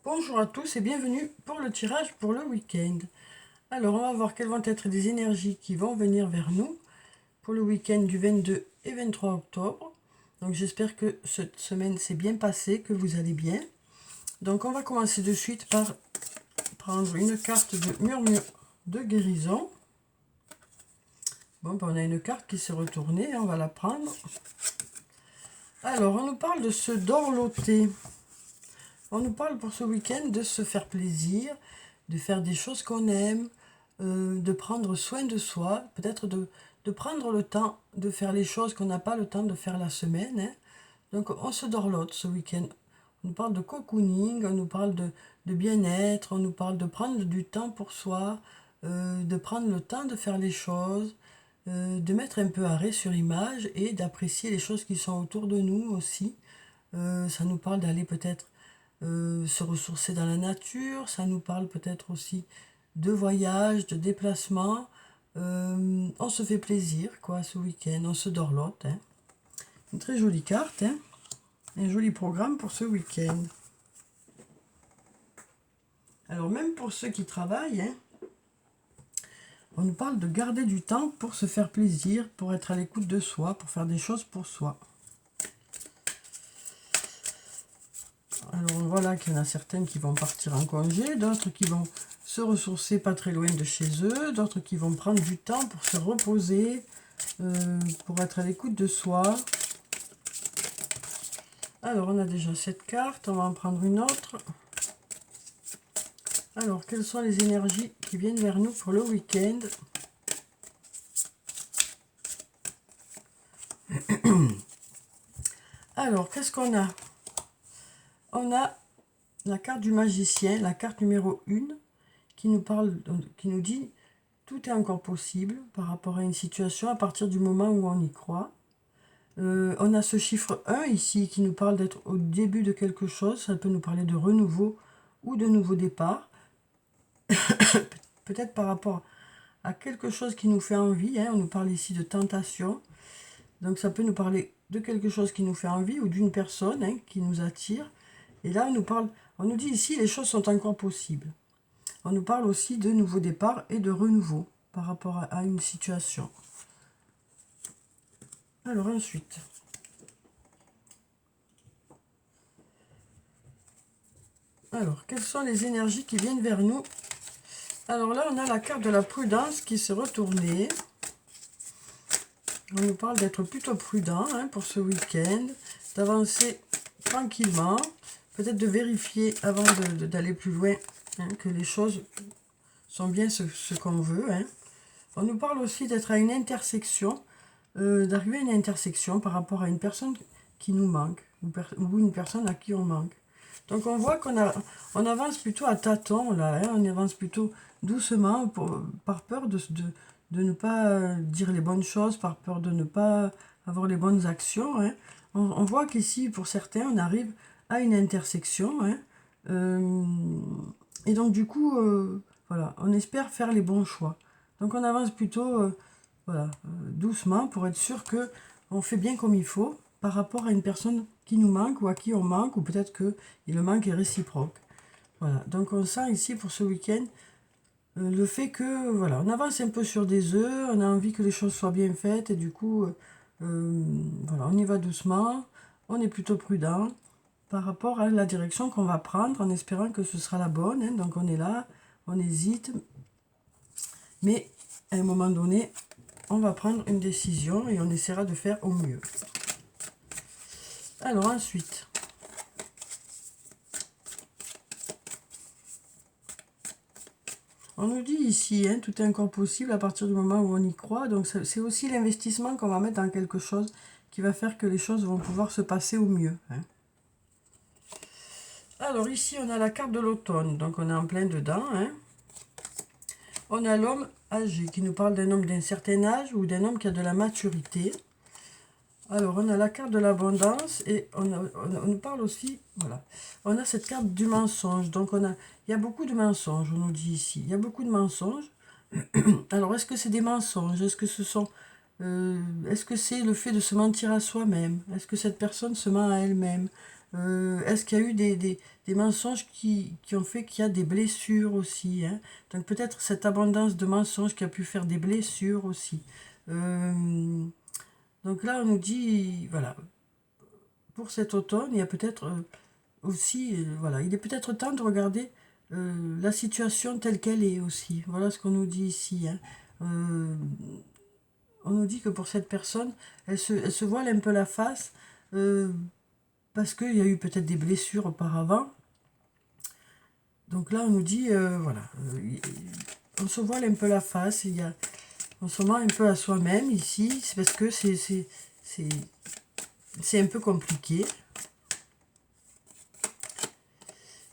Bonjour à tous et bienvenue pour le tirage pour le week-end. Alors, on va voir quelles vont être les énergies qui vont venir vers nous pour le week-end du 22 et 23 octobre. Donc, j'espère que cette semaine s'est bien passée, que vous allez bien. Donc, on va commencer de suite par prendre une carte de murmure de guérison. Bon, ben, on a une carte qui s'est retournée, on va la prendre. Alors, on nous parle de se dorloter. On nous parle pour ce week-end de se faire plaisir, de faire des choses qu'on aime, de prendre soin de soi, peut-être de prendre le temps de faire les choses qu'on n'a pas le temps de faire la semaine, hein. Donc on se dorlote ce week-end. On nous parle de cocooning, on nous parle de bien-être, on nous parle de prendre du temps pour soi, de prendre le temps de faire les choses, de mettre un peu arrêt sur image et d'apprécier les choses qui sont autour de nous aussi. Ça nous parle d'aller peut-être se ressourcer dans la nature, ça nous parle peut-être aussi de voyage, de déplacement. On se fait plaisir, quoi, ce week-end, on se dorlote, hein. Une très jolie carte, hein. Un joli programme pour ce week-end. Alors, même pour ceux qui travaillent, hein, on nous parle de garder du temps pour se faire plaisir, pour être à l'écoute de soi, pour faire des choses pour soi. Alors voilà qu'il y en a certaines qui vont partir en congé, d'autres qui vont se ressourcer pas très loin de chez eux, d'autres qui vont prendre du temps pour se reposer, pour être à l'écoute de soi. Alors on a déjà cette carte, on va en prendre une autre. Alors quelles sont les énergies qui viennent vers nous pour le week-end? Alors qu'est-ce qu'on a? On a la carte du magicien, la carte numéro 1, qui nous parle, qui nous dit tout est encore possible par rapport à une situation à partir du moment où on y croit. On a ce chiffre 1 ici qui nous parle d'être au début de quelque chose. Ça peut nous parler de renouveau ou de nouveau départ. Peut-être par rapport à quelque chose qui nous fait envie, hein. On nous parle ici de tentation. Donc ça peut nous parler de quelque chose qui nous fait envie ou d'une personne, hein, qui nous attire. Et là, on nous dit ici les choses sont encore possibles. On nous parle aussi de nouveau départ et de renouveau par rapport à une situation. Alors ensuite, quelles sont les énergies qui viennent vers nous? Alors là, on a la carte de la prudence qui s'est retournée. On nous parle d'être plutôt prudent, hein, pour ce week-end, d'avancer tranquillement, peut-être de vérifier avant d'aller plus loin, hein, que les choses sont bien ce qu'on veut, hein. On nous parle aussi d'être à une intersection, d'arriver à une intersection par rapport à une personne qui nous manque, ou une personne à qui on manque. Donc on voit on avance plutôt à tâtons là, hein, on avance plutôt doucement par peur de ne pas dire les bonnes choses, par peur de ne pas avoir les bonnes actions, hein. On voit qu'ici, pour certains, on arrive à une intersection, hein. Et donc du coup, voilà, on espère faire les bons choix. Donc on avance plutôt voilà, doucement pour être sûr que on fait bien comme il faut par rapport à une personne qui nous manque ou à qui on manque, ou peut-être que le manque est réciproque. Voilà, donc on sent ici pour ce week-end le fait que, voilà, on avance un peu sur des œufs, on a envie que les choses soient bien faites, et du coup, voilà, on y va doucement, on est plutôt prudent par rapport à la direction qu'on va prendre, en espérant que ce sera la bonne, hein. Donc on est là, on hésite, mais à un moment donné, on va prendre une décision et on essaiera de faire au mieux. Alors ensuite, on nous dit ici, hein, tout est encore possible à partir du moment où on y croit. Donc c'est aussi l'investissement qu'on va mettre dans quelque chose qui va faire que les choses vont pouvoir se passer au mieux, hein. Alors ici, on a la carte de l'automne, donc on est en plein dedans, hein. On a l'homme âgé qui nous parle d'un homme d'un certain âge ou d'un homme qui a de la maturité. Alors, on a la carte de l'abondance et on nous parle aussi, voilà, on a cette carte du mensonge. Donc, il y a beaucoup de mensonges, on nous dit ici. Il y a beaucoup de mensonges. Alors, est-ce que c'est des mensonges? Est-ce que c'est le fait de se mentir à soi-même? Est-ce que cette personne se ment à elle-même? Est-ce qu'il y a eu des mensonges qui ont fait qu'il y a des blessures aussi, hein? Donc peut-être cette abondance de mensonges qui a pu faire des blessures aussi. Donc là, on nous dit, voilà, pour cet automne, il y a peut-être aussi, voilà, il est peut-être temps de regarder la situation telle qu'elle est aussi. Voilà ce qu'on nous dit ici, hein. On nous dit que pour cette personne, elle se voile un peu la face parce qu'il y a eu peut-être des blessures auparavant. Donc là, on nous dit, voilà, on se voile un peu la face, on se ment un peu à soi-même ici, c'est parce que c'est un peu compliqué.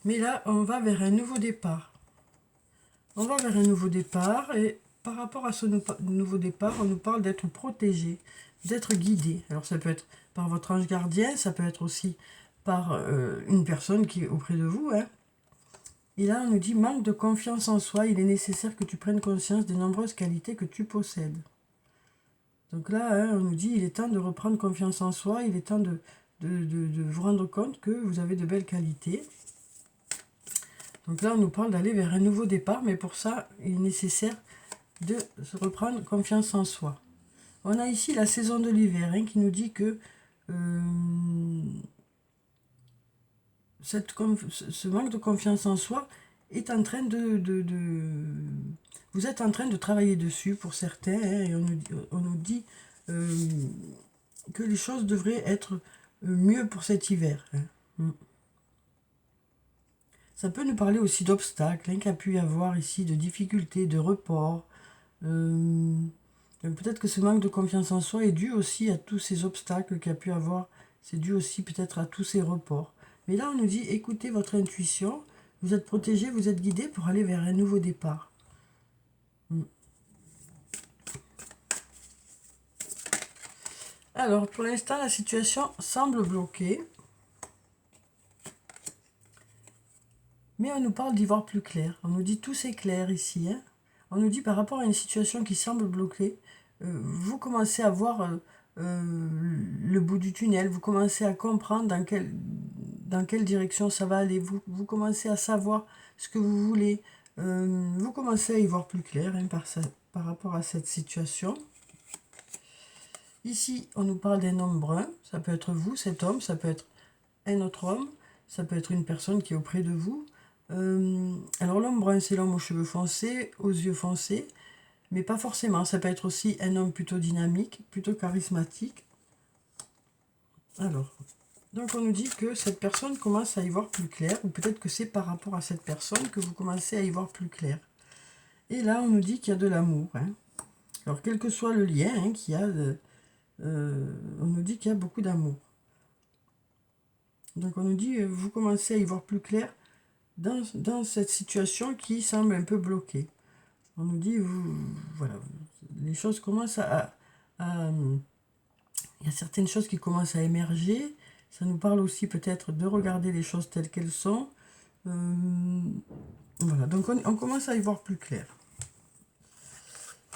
Mais là, on va vers un nouveau départ. On va vers un nouveau départ et par rapport à ce nouveau départ, on nous parle d'être protégé, d'être guidé. Alors ça peut être par votre ange gardien, ça peut être aussi par une personne qui est auprès de vous, hein. Et là, on nous dit manque de confiance en soi, il est nécessaire que tu prennes conscience des nombreuses qualités que tu possèdes. Donc là, hein, on nous dit il est temps de reprendre confiance en soi, il est temps de vous rendre compte que vous avez de belles qualités. Donc là, on nous parle d'aller vers un nouveau départ, mais pour ça, il est nécessaire de se reprendre confiance en soi. On a ici la saison de l'hiver, hein, qui nous dit que ce manque de confiance en soi est en train vous êtes en train de travailler dessus pour certains, hein, et on nous dit que les choses devraient être mieux pour cet hiver, hein. Ça peut nous parler aussi d'obstacles, hein, qu'il y a pu y avoir ici, de difficultés, de reports. Peut-être que ce manque de confiance en soi est dû aussi à tous ces obstacles qu'il y a pu avoir. C'est dû aussi peut-être à tous ces reports. Mais là, on nous dit, écoutez votre intuition, vous êtes protégé, vous êtes guidé pour aller vers un nouveau départ. Alors, pour l'instant, la situation semble bloquée. Mais on nous parle d'y voir plus clair. On nous dit tout c'est clair ici, hein. On nous dit par rapport à une situation qui semble bloquée, vous commencez à voir le bout du tunnel, vous commencez à comprendre dans quelle direction ça va aller, vous commencez à savoir ce que vous voulez, vous commencez à y voir plus clair, hein, par rapport à cette situation. Ici, on nous parle d'un homme brun, ça peut être vous, cet homme, ça peut être un autre homme, ça peut être une personne qui est auprès de vous. Alors l'homme brun, c'est l'homme aux cheveux foncés, aux yeux foncés, mais pas forcément. Ça peut être aussi un homme plutôt dynamique, plutôt charismatique. Alors, donc on nous dit que cette personne commence à y voir plus clair, ou peut-être que c'est par rapport à cette personne que vous commencez à y voir plus clair. Et là, on nous dit qu'il y a de l'amour, hein. Alors, quel que soit le lien, hein, qu'il y a, on nous dit qu'il y a beaucoup d'amour. Donc on nous dit, vous commencez à y voir plus clair dans cette situation qui semble un peu bloquée. On nous dit, voilà, les choses commencent il y a certaines choses qui commencent à émerger. Ça nous parle aussi peut-être de regarder les choses telles qu'elles sont. Voilà, donc on commence à y voir plus clair.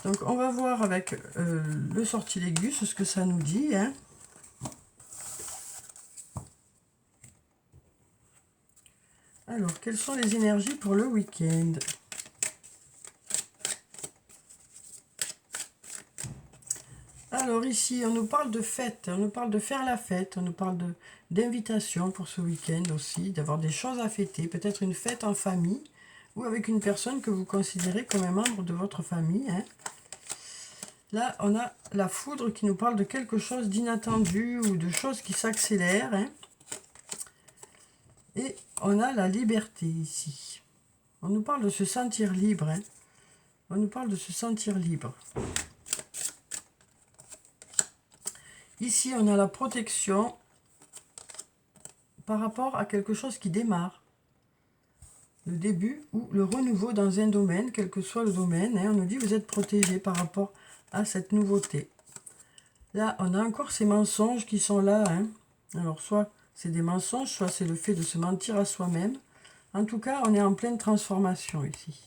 Donc on va voir avec le sortilègus ce que ça nous dit, hein. Alors, quelles sont les énergies pour le week-end? Alors ici, on nous parle de fête, on nous parle de faire la fête, on nous parle d'invitation pour ce week-end aussi, d'avoir des choses à fêter, peut-être une fête en famille ou avec une personne que vous considérez comme un membre de votre famille, hein. Là, on a la foudre qui nous parle de quelque chose d'inattendu ou de choses qui s'accélèrent, hein. Et on a la liberté ici. On nous parle de se sentir libre, hein. On nous parle de se sentir libre. Ici, on a la protection par rapport à quelque chose qui démarre. Le début ou le renouveau dans un domaine, quel que soit le domaine, hein, on nous dit vous êtes protégé par rapport à cette nouveauté. Là, on a encore ces mensonges qui sont là, hein. Alors, soit c'est des mensonges, soit c'est le fait de se mentir à soi-même. En tout cas, on est en pleine transformation ici.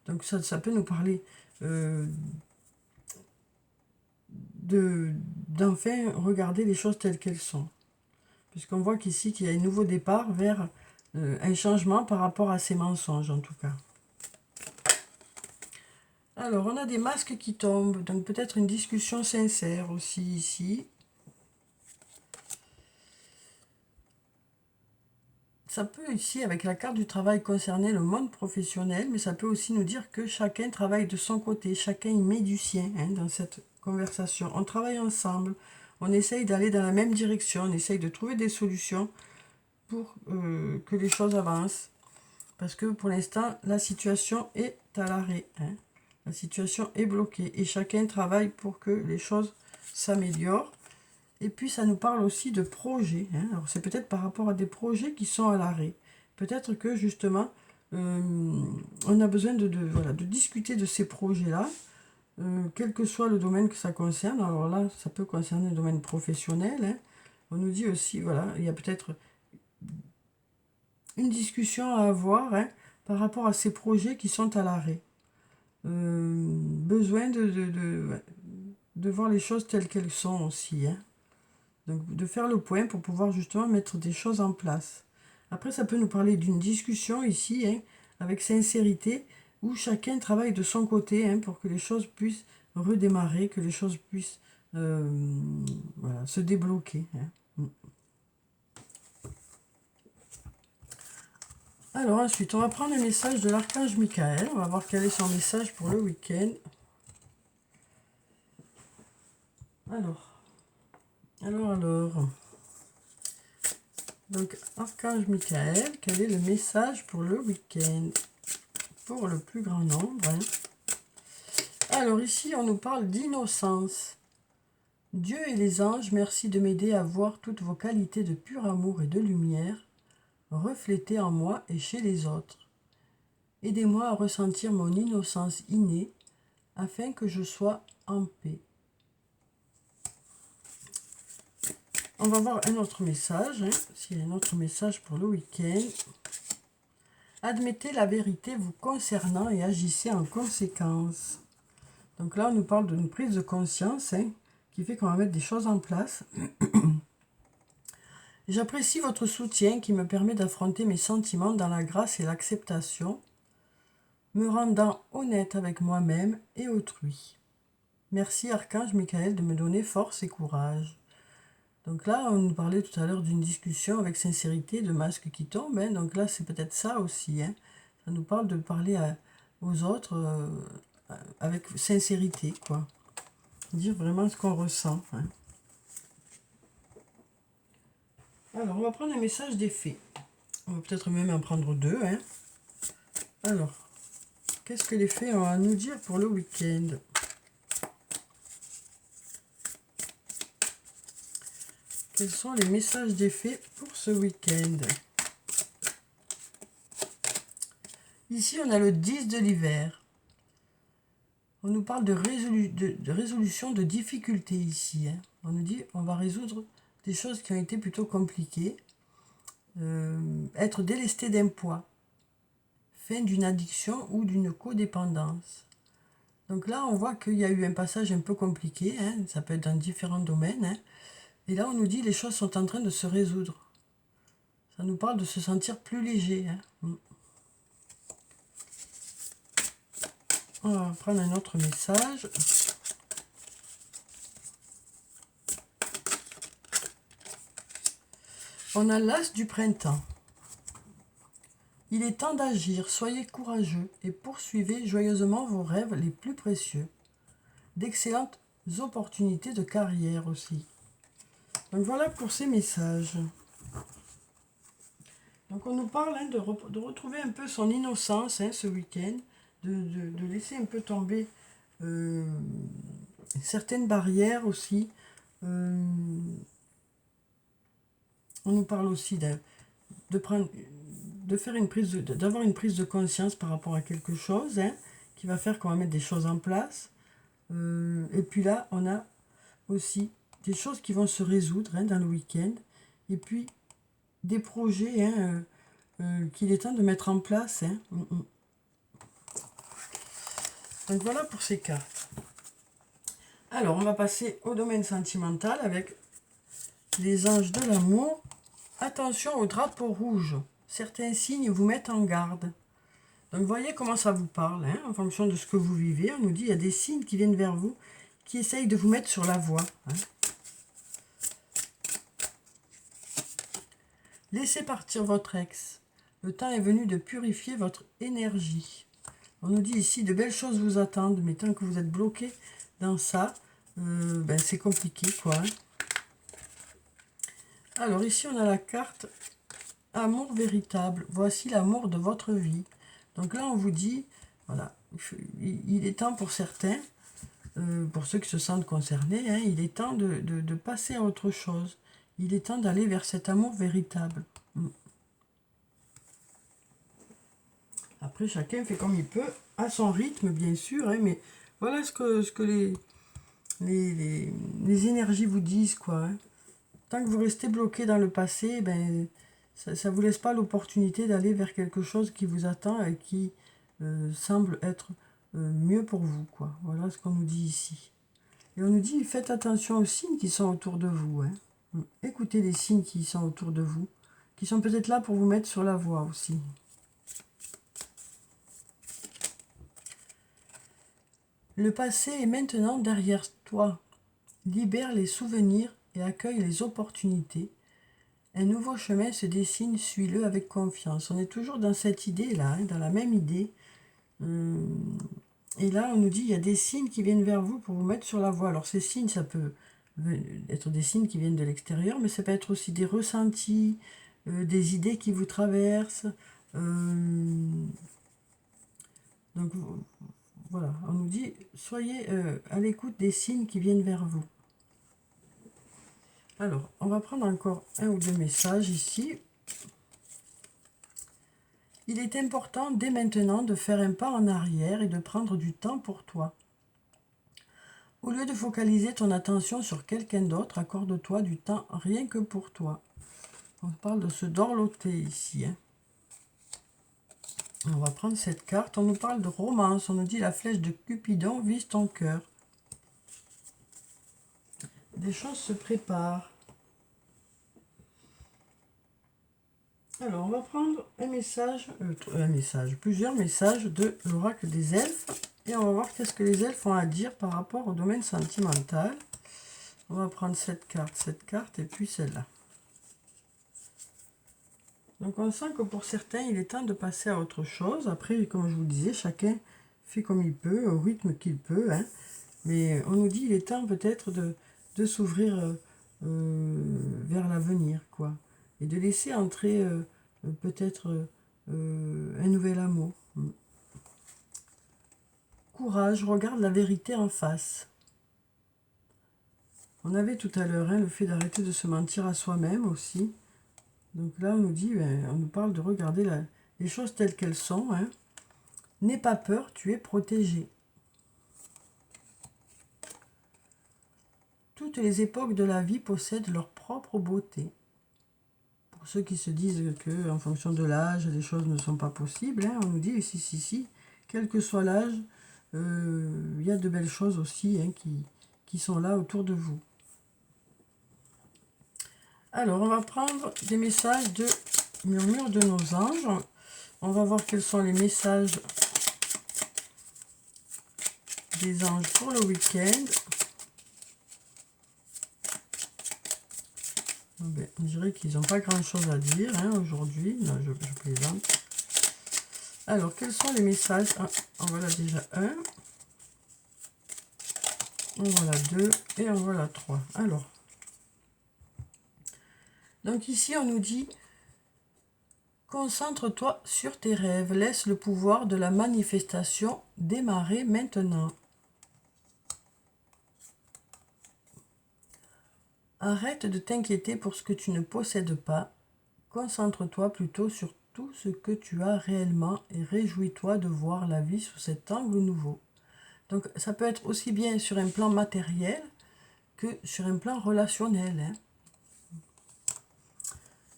Donc, ça peut nous parler d'enfin regarder les choses telles qu'elles sont. puisqu'on voit qu'ici qu'il y a un nouveau départ vers un changement par rapport à ces mensonges en tout cas. Alors, on a des masques qui tombent, donc peut-être une discussion sincère aussi ici. Ça peut ici, avec la carte du travail, concerner le monde professionnel, mais ça peut aussi nous dire que chacun travaille de son côté, chacun y met du sien dans cette conversation. On travaille ensemble, on essaye d'aller dans la même direction, on essaye de trouver des solutions pour que les choses avancent. Parce que pour l'instant, la situation est à l'arrêt. La situation est bloquée et chacun travaille pour que les choses s'améliorent. Et puis, ça nous parle aussi de projets. Alors, c'est peut-être par rapport à des projets qui sont à l'arrêt. Peut-être que, justement, on a besoin voilà, de discuter de ces projets-là, quel que soit le domaine que ça concerne. Alors là, ça peut concerner le domaine professionnel. On nous dit aussi, voilà, il y a peut-être une discussion à avoir par rapport à ces projets qui sont à l'arrêt. Besoin de voir les choses telles qu'elles sont aussi. Donc de faire le point pour pouvoir justement mettre des choses en place. Après, ça peut nous parler d'une discussion ici, avec sincérité, où chacun travaille de son côté pour que les choses puissent redémarrer, que les choses puissent voilà, se débloquer. Alors ensuite, on va prendre le message de l'archange Michael. On va voir quel est son message pour le week-end. Alors. Donc, archange Michael, quel est le message pour le week-end? Pour le plus grand nombre. Alors ici, on nous parle d'innocence. Dieu et les anges, merci de m'aider à voir toutes vos qualités de pur amour et de lumière reflétées en moi et chez les autres. Aidez-moi à ressentir mon innocence innée afin que je sois en paix. On va voir un autre message, s'il y a un autre message pour le week-end. Admettez la vérité vous concernant et agissez en conséquence. Donc là, on nous parle d'une prise de conscience qui fait qu'on va mettre des choses en place. J'apprécie votre soutien qui me permet d'affronter mes sentiments dans la grâce et l'acceptation, me rendant honnête avec moi-même et autrui. Merci Archange Michael de me donner force et courage. Donc là, on nous parlait tout à l'heure d'une discussion avec sincérité, de masques qui tombent. Donc là, c'est peut-être ça aussi. Ça nous parle de parler aux autres avec sincérité, quoi. Dire vraiment ce qu'on ressent. Alors, on va prendre un message des fées. On va peut-être même en prendre deux. Alors, qu'est-ce que les fées ont à nous dire pour le week-end ? Quels sont les messages des fées pour ce week-end? Ici, on a le 10 de l'hiver. On nous parle de résolution de difficultés ici. On nous dit on va résoudre des choses qui ont été plutôt compliquées. Être délesté d'un poids. Fin d'une addiction ou d'une codépendance. Donc là, on voit qu'il y a eu un passage un peu compliqué. Ça peut être dans différents domaines. Et là, on nous dit les choses sont en train de se résoudre. Ça nous parle de se sentir plus léger. On va prendre un autre message. On a l'as du printemps. Il est temps d'agir, soyez courageux et poursuivez joyeusement vos rêves les plus précieux. D'excellentes opportunités de carrière aussi. Donc voilà pour ces messages. Donc on nous parle de retrouver un peu son innocence ce week-end, de laisser un peu tomber certaines barrières aussi. On nous parle aussi d'avoir une prise de conscience par rapport à quelque chose qui va faire qu'on va mettre des choses en place. Et puis là, on a aussi des choses qui vont se résoudre dans le week-end. Et puis, des projets qu'il est temps de mettre en place. Donc voilà pour ces cartes. Alors, on va passer au domaine sentimental avec les anges de l'amour attention au drapeau rouge. Certains signes vous mettent en garde. Donc, voyez comment ça vous parle, hein, en fonction de ce que vous vivez. On nous dit, il y a des signes qui viennent vers vous, qui essayent de vous mettre sur la voie. Hein. Laissez partir votre ex. Le temps est venu de purifier votre énergie. On nous dit ici, de belles choses vous attendent, mais tant que vous êtes bloqué dans ça, ben c'est compliqué, quoi. Hein. Alors ici, on a la carte Amour véritable. Voici l'amour de votre vie. Donc là, on vous dit, voilà, il est temps pour certains, pour ceux qui se sentent concernés, hein, il est temps de passer à autre chose. Il est temps d'aller vers cet amour véritable. Après, chacun fait comme il peut, à son rythme, bien sûr, hein, mais voilà ce que les énergies vous disent, quoi. Hein. Tant que vous restez bloqué dans le passé, ben, ça ne vous laisse pas l'opportunité d'aller vers quelque chose qui vous attend et qui semble être mieux pour vous, quoi. Voilà ce qu'on nous dit ici. Et on nous dit, faites attention aux signes qui sont autour de vous. Hein. Écoutez les signes qui sont autour de vous, qui sont peut-être là pour vous mettre sur la voie aussi. Le passé est maintenant derrière toi. Libère les souvenirs et accueille les opportunités. Un nouveau chemin se dessine, suis-le avec confiance. On est toujours dans cette idée-là, hein, dans la même idée. Et là, on nous dit, il y a des signes qui viennent vers vous pour vous mettre sur la voie. Alors ces signes, ça peut être des signes qui viennent de l'extérieur, mais ça peut être aussi des ressentis, des idées qui vous traversent. Donc voilà, on nous dit, soyez à l'écoute des signes qui viennent vers vous. Alors, on va prendre encore un ou deux messages ici. Il est important dès maintenant de faire un pas en arrière et de prendre du temps pour toi. Au lieu de focaliser ton attention sur quelqu'un d'autre, accorde-toi du temps rien que pour toi. On parle de se dorloter ici. Hein. On va prendre cette carte. On nous parle de romance. On nous dit la flèche de Cupidon vise ton cœur. Des choses se préparent. Alors, on va prendre plusieurs messages de l'oracle des elfes. Et on va voir qu'est-ce que les elfes ont à dire par rapport au domaine sentimental. On va prendre cette carte et puis celle-là. Donc on sent que pour certains, il est temps de passer à autre chose. Après, comme je vous le disais, chacun fait comme il peut, au rythme qu'il peut. Hein. Mais on nous dit qu'il est temps peut-être de s'ouvrir vers l'avenir, quoi. Et de laisser entrer peut-être un nouvel amour. Courage, regarde la vérité en face. On avait tout à l'heure le fait d'arrêter de se mentir à soi-même aussi. Donc là, on nous dit, on nous parle de regarder les choses telles qu'elles sont. Hein. N'aie pas peur, tu es protégé. Toutes les époques de la vie possèdent leur propre beauté. Pour ceux qui se disent que, en fonction de l'âge, les choses ne sont pas possibles, hein, on nous dit, si, quel que soit l'âge, il y a de belles choses aussi hein, qui sont là autour de vous. Alors, on va prendre des messages de murmure de nos anges. On va voir quels sont les messages des anges pour le week-end. On dirait qu'ils n'ont pas grand-chose à dire hein, aujourd'hui. Non, je plaisante. Alors, quels sont les messages? En voilà déjà un. En voilà deux. Et en voilà trois. Alors. Donc ici, on nous dit, concentre-toi sur tes rêves. Laisse le pouvoir de la manifestation démarrer maintenant. Arrête de t'inquiéter pour ce que tu ne possèdes pas. Concentre-toi plutôt sur tout ce que tu as réellement et réjouis-toi de voir la vie sous cet angle nouveau. Donc ça peut être aussi bien sur un plan matériel que sur un plan relationnel. Hein.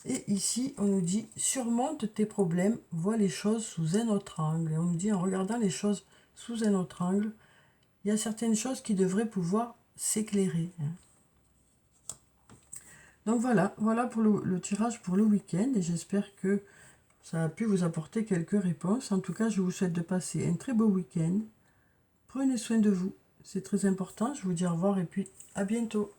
Et ici, on nous dit, surmonte tes problèmes, vois les choses sous un autre angle. Et on nous dit, en regardant les choses sous un autre angle, il y a certaines choses qui devraient pouvoir s'éclairer. Hein. Donc voilà pour le tirage pour le week-end. Et j'espère que ça a pu vous apporter quelques réponses. En tout cas, je vous souhaite de passer un très beau week-end. Prenez soin de vous. C'est très important. Je vous dis au revoir et puis à bientôt.